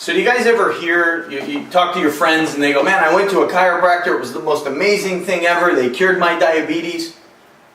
So do you guys ever hear, you talk to your friends and they go, man, I went to a chiropractor, it was the most amazing thing ever, they cured my diabetes?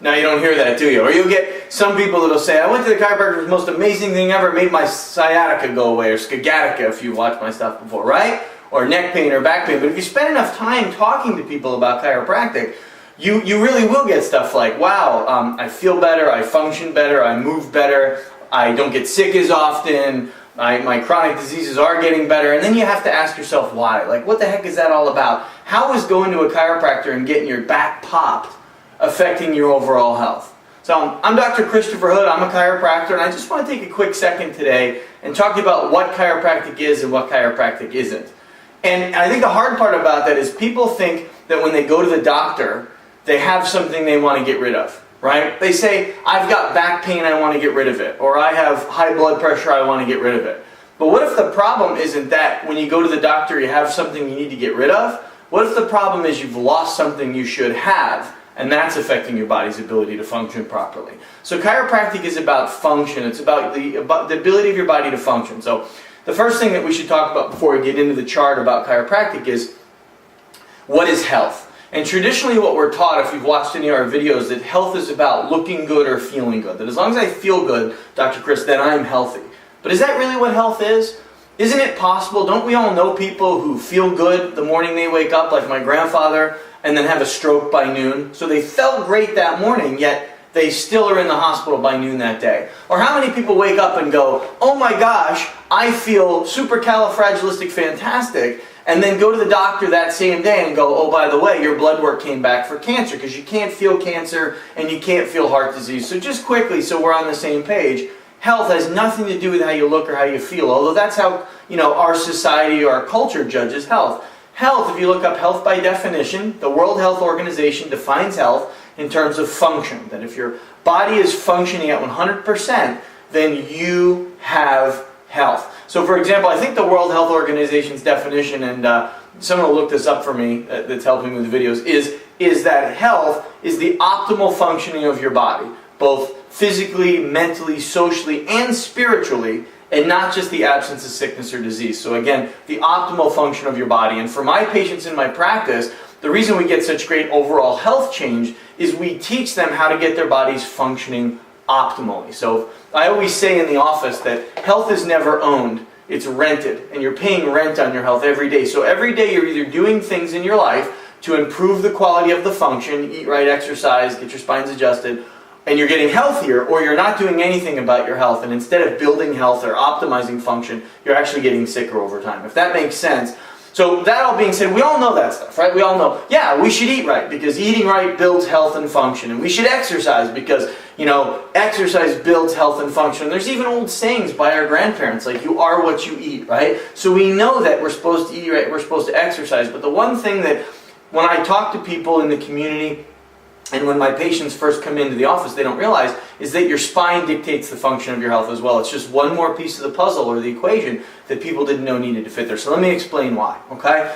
Now you don't hear that, do you? Or you'll get some people that'll say, I went to the chiropractor, it was the most amazing thing ever, it made my sciatica go away, or sciatica if you've watched my stuff before, right? Or neck pain or back pain. But if you spend enough time talking to people about chiropractic, you really will get stuff like, wow, I feel better, I function better, I move better, I don't get sick as often, my chronic diseases are getting better. And then you have to ask yourself why. Like, what the heck is that all about? How is going to a chiropractor and getting your back popped affecting your overall health? So I'm Dr. Christopher Hood, I'm a chiropractor, and I just want to take a quick second today and talk to you about what chiropractic is and what chiropractic isn't. And I think the hard part about that is people think that when they go to the doctor, they have something they want to get rid of, right? They say, I've got back pain, I want to get rid of it. Or I have high blood pressure, I want to get rid of it. But what if the problem isn't that when you go to the doctor, you have something you need to get rid of? What if the problem is you've lost something you should have, and that's affecting your body's ability to function properly? So chiropractic is about function. It's about the ability of your body to function. So the first thing that we should talk about before we get into the chart about chiropractic is, what is health? And traditionally what we're taught, if you've watched any of our videos, that health is about looking good or feeling good. That as long as I feel good, Dr. Chris, then I'm healthy. But is that really what health is? Isn't it possible? Don't we all know people who feel good the morning they wake up, like my grandfather, and then have a stroke by noon? So they felt great that morning, yet they still are in the hospital by noon that day. Or how many people wake up and go, oh my gosh, I feel supercalifragilisticfantastic, and then go to the doctor that same day and go, oh, by the way, your blood work came back for cancer, because you can't feel cancer and you can't feel heart disease. So just quickly, so we're on the same page, health has nothing to do with how you look or how you feel, although that's how, our society or our culture judges health. Health, if you look up health by definition, the World Health Organization defines health in terms of function. That if your body is functioning at 100%, then you have health. So for example, I think the World Health Organization's definition, and someone will look this up for me that's helping me with the videos, is that health is the optimal functioning of your body, both physically, mentally, socially, and spiritually, and not just the absence of sickness or disease. So again, the optimal function of your body. And for my patients in my practice, the reason we get such great overall health change is we teach them how to get their bodies functioning optimally. So I always say in the office that health is never owned, it's rented, and you're paying rent on your health every day. So every day you're either doing things in your life to improve the quality of the function, eat right, exercise, get your spines adjusted, and you're getting healthier, or you're not doing anything about your health, and instead of building health or optimizing function, you're actually getting sicker over time, if that makes sense. So that all being said, we all know that stuff, right? We all know, yeah, we should eat right, because eating right builds health and function. And we should exercise because, exercise builds health and function. There's even old sayings by our grandparents, like, you are what you eat, right? So we know that we're supposed to eat right, we're supposed to exercise. But the one thing that, when I talk to people in the community, and when my patients first come into the office, they don't realize, is that your spine dictates the function of your health as well. It's just one more piece of the puzzle or the equation that people didn't know needed to fit there. So let me explain why, okay?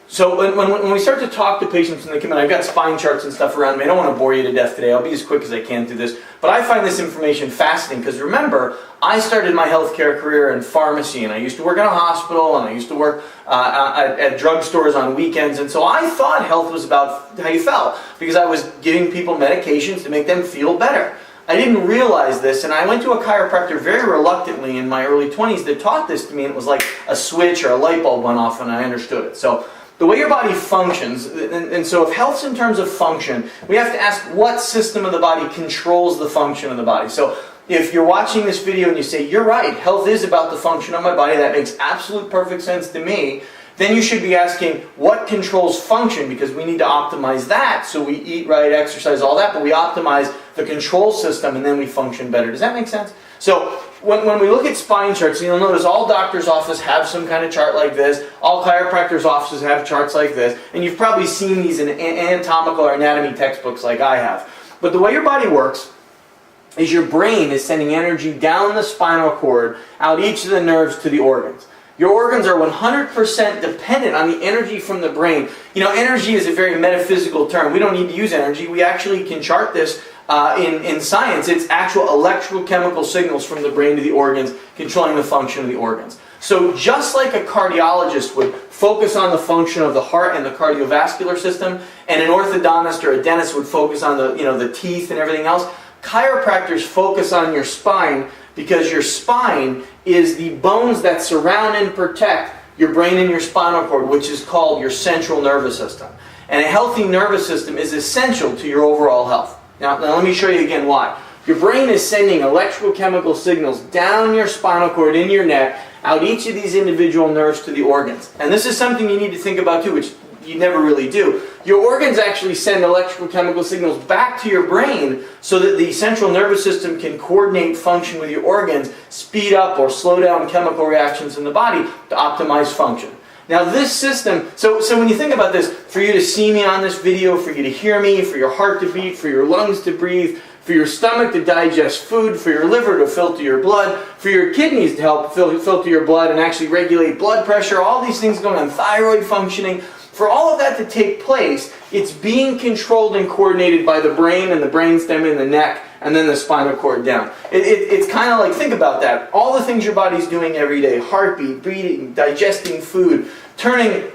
So when we start to talk to patients when they come in, I've got spine charts and stuff around me. I don't want to bore you to death today. I'll be as quick as I can through this. But I find this information fascinating because remember, I started my healthcare career in pharmacy, and I used to work in a hospital, and I used to work at drugstores on weekends. And so I thought health was about how you felt because I was giving people medications to make them feel better. I didn't realize this, and I went to a chiropractor very reluctantly in my early 20s that taught this to me, and it was like a switch or a light bulb went off and I understood it. So the way your body functions, and so if health's in terms of function, we have to ask what system of the body controls the function of the body. So if you're watching this video and you say, you're right, health is about the function of my body, that makes absolute perfect sense to me, then you should be asking what controls function, because we need to optimize that. So we eat right, exercise, all that, but we optimize the control system and then we function better. Does that make sense? So when we look at spine charts, you'll notice all doctors' offices have some kind of chart like this. All chiropractors' offices have charts like this. And you've probably seen these in anatomical or anatomy textbooks like I have. But the way your body works is your brain is sending energy down the spinal cord, out each of the nerves to the organs. Your organs are 100% dependent on the energy from the brain. Energy is a very metaphysical term. We don't need to use energy. We actually can chart this in science. It's actual electrical chemical signals from the brain to the organs controlling the function of the organs. So just like a cardiologist would focus on the function of the heart and the cardiovascular system, and an orthodontist or a dentist would focus on the teeth and everything else, chiropractors focus on your spine, because your spine is the bones that surround and protect your brain and your spinal cord, which is called your central nervous system. And a healthy nervous system is essential to your overall health. Now let me show you again why. Your brain is sending electrical chemical signals down your spinal cord, in your neck, out each of these individual nerves to the organs. And this is something you need to think about too, which you never really do. Your organs actually send electrical chemical signals back to your brain so that the central nervous system can coordinate function with your organs, speed up or slow down chemical reactions in the body to optimize function. Now this system, so when you think about this, for you to see me on this video, for you to hear me, for your heart to beat, for your lungs to breathe, for your stomach to digest food, for your liver to filter your blood, for your kidneys to help filter your blood and actually regulate blood pressure, all these things going on, thyroid functioning, for all of that to take place, it's being controlled and coordinated by the brain and the brainstem and the neck and then the spinal cord down. It's kind of like, think about that. All the things your body's doing every day, heartbeat, breathing, digesting food, turning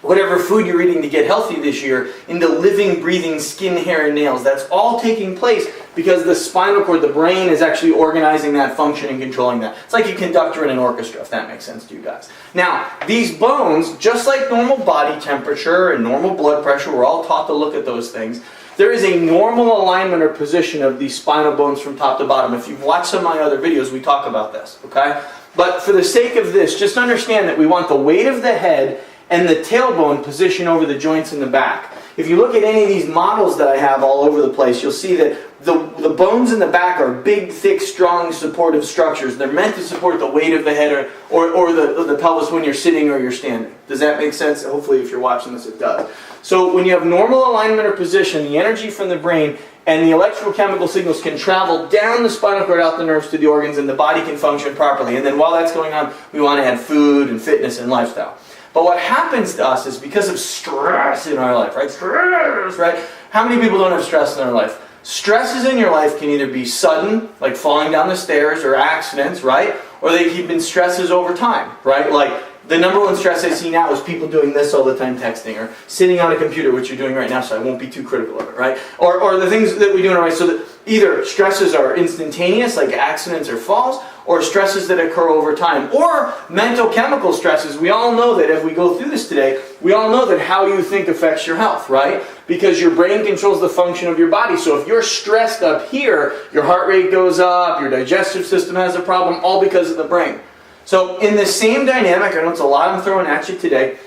whatever food you're eating to get healthy this year into living, breathing skin, hair, and nails. That's all taking place because the spinal cord, the brain, is actually organizing that function and controlling that. It's like a conductor in an orchestra, if that makes sense to you guys. Now, these bones, just like normal body temperature and normal blood pressure, we're all taught to look at those things. There is a normal alignment or position of these spinal bones from top to bottom. If you've watched some of my other videos, we talk about this, okay? But for the sake of this, just understand that we want the weight of the head and the tailbone position over the joints in the back. If you look at any of these models that I have all over the place, you'll see that the bones in the back are big, thick, strong, supportive structures. They're meant to support the weight of the head or the pelvis when you're sitting or you're standing. Does that make sense? Hopefully if you're watching this, it does. So when you have normal alignment or position, the energy from the brain and the electrical chemical signals can travel down the spinal cord, out the nerves to the organs, and the body can function properly. And then while that's going on, we want to add food and fitness and lifestyle. But what happens to us is because of stress in our life, right? Stress, right? How many people don't have stress in their life? Stresses in your life can either be sudden, like falling down the stairs, or accidents, right? Or they can be stresses over time, right? Like the number one stress I see now is people doing this all the time, texting, or sitting on a computer, which you're doing right now, so I won't be too critical of it, right? Or the things that we do in our life, so that either stresses are instantaneous, like accidents or falls, or stresses that occur over time, or mental chemical stresses. We all know that as we go through this today, we all know that how you think affects your health, right? Because your brain controls the function of your body. So if you're stressed up here, your heart rate goes up, your digestive system has a problem, all because of the brain. So in the same dynamic, I know it's a lot I'm throwing at you today,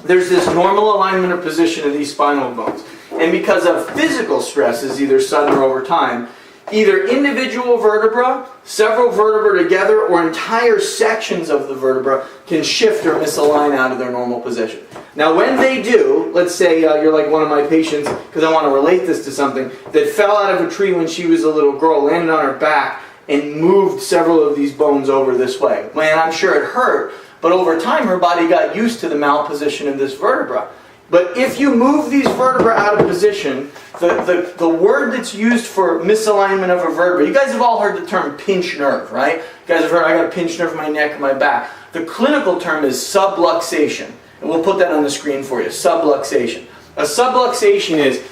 there's this normal alignment or position of these spinal bones. And because of physical stresses, either sudden or over time, either individual vertebra, several vertebrae together, or entire sections of the vertebra can shift or misalign out of their normal position. Now when they do, let's say you're like one of my patients, because I want to relate this to something, that fell out of a tree when she was a little girl, landed on her back, and moved several of these bones over this way. Man, I'm sure it hurt, but over time her body got used to the malposition of this vertebra. But if you move these vertebrae out of position, the word that's used for misalignment of a vertebra, you guys have all heard the term pinched nerve, right? You guys have heard I got a pinched nerve in my neck and my back. The clinical term is subluxation. And we'll put that on the screen for you, subluxation. A subluxation is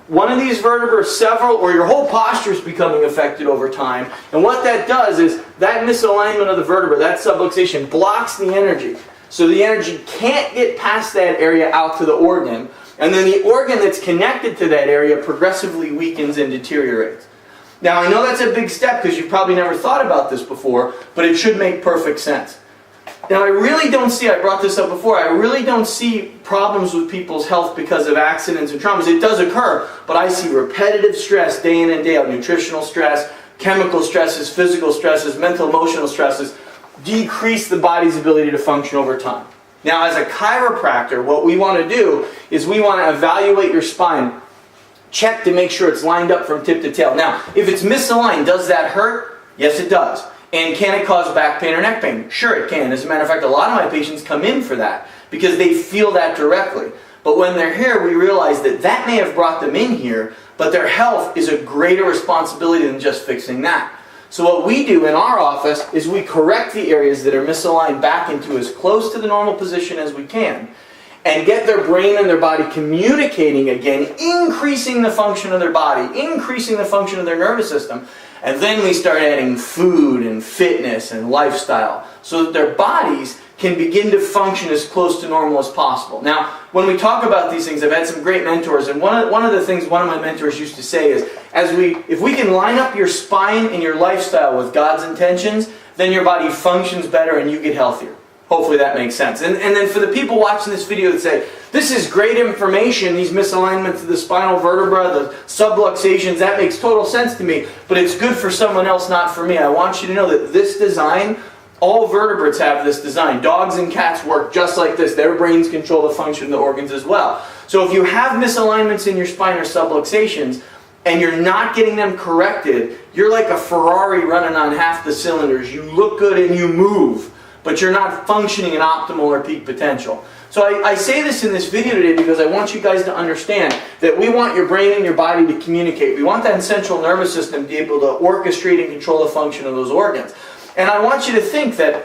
one of these vertebrae, several, or your whole posture is becoming affected over time. And what that does is that misalignment of the vertebra, that subluxation, blocks the energy. So the energy can't get past that area out to the organ, and then the organ that's connected to that area progressively weakens and deteriorates. Now I know that's a big step because you've probably never thought about this before, but it should make perfect sense. Now I really don't see, I brought this up before, I really don't see problems with people's health because of accidents and traumas. It does occur, but I see repetitive stress day in and day out, nutritional stress, chemical stresses, physical stresses, mental emotional stresses, decrease the body's ability to function over time. Now as a chiropractor, what we want to do is we want to evaluate your spine, check to make sure it's lined up from tip to tail. Now if it's misaligned, does that hurt? Yes, it does. And can it cause back pain or neck pain? Sure it can. As a matter of fact, a lot of my patients come in for that because they feel that directly. But when they're here, we realize that that may have brought them in here, but their health is a greater responsibility than just fixing that. So what we do in our office is we correct the areas that are misaligned back into as close to the normal position as we can, and get their brain and their body communicating again, increasing the function of their body, increasing the function of their nervous system. And then we start adding food and fitness and lifestyle so that their bodies can begin to function as close to normal as possible. Now, when we talk about these things, I've had some great mentors, and one of the things one of my mentors used to say is, if we can line up your spine and your lifestyle with God's intentions, then your body functions better and you get healthier. Hopefully that makes sense. And then for the people watching this video that say, this is great information, these misalignments of the spinal vertebra, the subluxations, that makes total sense to me, but it's good for someone else, not for me. I want you to know that this design, all vertebrates have this design. Dogs and cats work just like this. Their brains control the function of the organs as well. So if you have misalignments in your spine or subluxations, and you're not getting them corrected, you're like a Ferrari running on half the cylinders. You look good and you move, but you're not functioning at optimal or peak potential. So I say this in this video today because I want you guys to understand that we want your brain and your body to communicate. We want that central nervous system to be able to orchestrate and control the function of those organs. And I want you to think that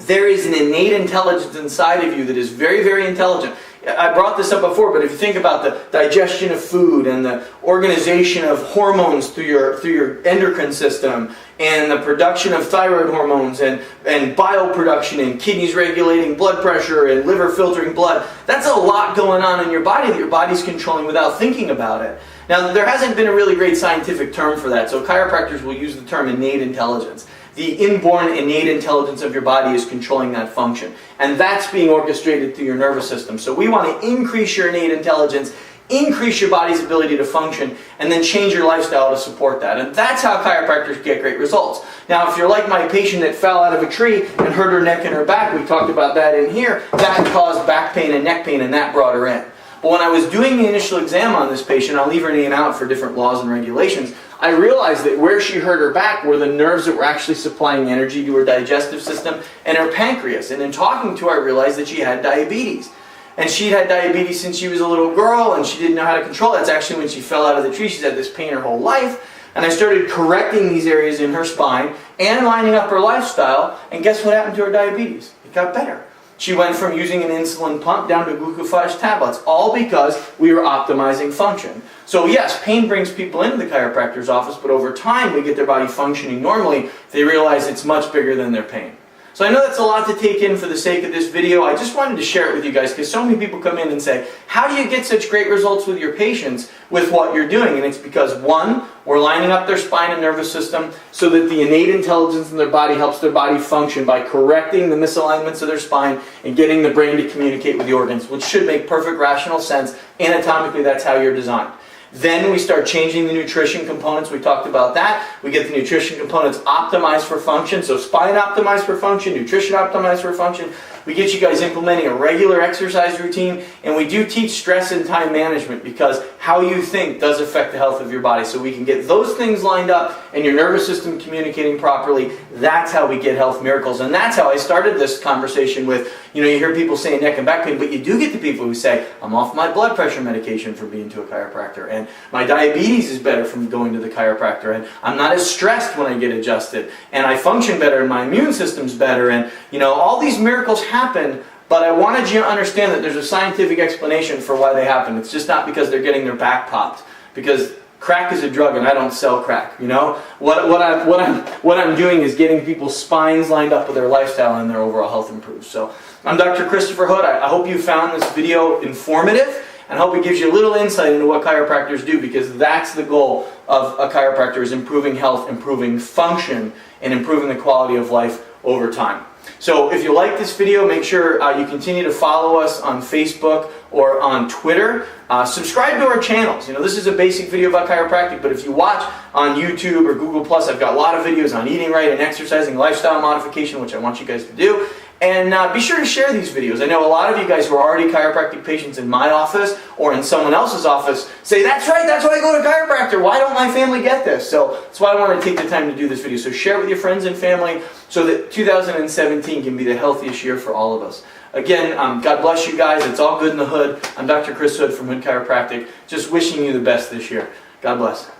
there is an innate intelligence inside of you that is very, very intelligent. I brought this up before, but if you think about the digestion of food and the organization of hormones through your endocrine system and the production of thyroid hormones and bioproduction and kidneys regulating blood pressure and liver filtering blood, that's a lot going on in your body that your body's controlling without thinking about it. Now, there hasn't been a really great scientific term for that, so chiropractors will use the term innate intelligence. The inborn innate intelligence of your body is controlling that function. And that's being orchestrated through your nervous system. So we want to increase your innate intelligence, increase your body's ability to function, and then change your lifestyle to support that. And that's how chiropractors get great results. Now, if you're like my patient that fell out of a tree and hurt her neck and her back, we talked about that in here, that caused back pain and neck pain, and that brought her in. But when I was doing the initial exam on this patient, I'll leave her name out for different laws and regulations, I realized that where she hurt her back were the nerves that were actually supplying energy to her digestive system and her pancreas. And in talking to her, I realized that she had diabetes. And she'd had diabetes since she was a little girl, and she didn't know how to control it. That's actually when she fell out of the tree. She's had this pain her whole life. And I started correcting these areas in her spine and lining up her lifestyle. And guess what happened to her diabetes? It got better. She went from using an insulin pump down to glucophage tablets, all because we were optimizing function. So yes, pain brings people into the chiropractor's office, but over time we get their body functioning normally. They realize it's much bigger than their pain. So I know that's a lot to take in for the sake of this video. I just wanted to share it with you guys because so many people come in and say, how do you get such great results with your patients with what you're doing? And it's because, one, we're lining up their spine and nervous system so that the innate intelligence in their body helps their body function by correcting the misalignments of their spine and getting the brain to communicate with the organs, which should make perfect rational sense. Anatomically, that's how you're designed. Then we start changing the nutrition components. We talked about that. We get the nutrition components optimized for function. So spine optimized for function, nutrition optimized for function. We get you guys implementing a regular exercise routine. And we do teach stress and time management because how you think does affect the health of your body. So we can get those things lined up and your nervous system communicating properly. That's how we get health miracles. And that's how I started this conversation with, you hear people saying neck and back pain, but you do get the people who say, I'm off my blood pressure medication from being to a chiropractor, and my diabetes is better from going to the chiropractor, and I'm not as stressed when I get adjusted, and I function better, and my immune system's better, and all these miracles happen, but I wanted you to understand that there's a scientific explanation for why they happen. It's just not because they're getting their back popped, because crack is a drug and I don't sell crack. What I'm doing is getting people's spines lined up with their lifestyle and their overall health improves. So I'm Dr. Christopher Hood. I hope you found this video informative, and I hope it gives you a little insight into what chiropractors do, because that's the goal of a chiropractor, is improving health, improving function, and improving the quality of life over time. So if you like this video, make sure you continue to follow us on Facebook or on Twitter. Subscribe to our channels. This is a basic video about chiropractic, but if you watch on YouTube or Google+, I've got a lot of videos on eating right and exercising, lifestyle modification, which I want you guys to do. And be sure to share these videos. I know a lot of you guys who are already chiropractic patients in my office or in someone else's office say, that's right, that's why I go to chiropractor. Why don't my family get this? So that's why I want to take the time to do this video. So share it with your friends and family so that 2017 can be the healthiest year for all of us. Again, God bless you guys. It's all good in the hood. I'm Dr. Chris Hood from Hood Chiropractic. Just wishing you the best this year. God bless.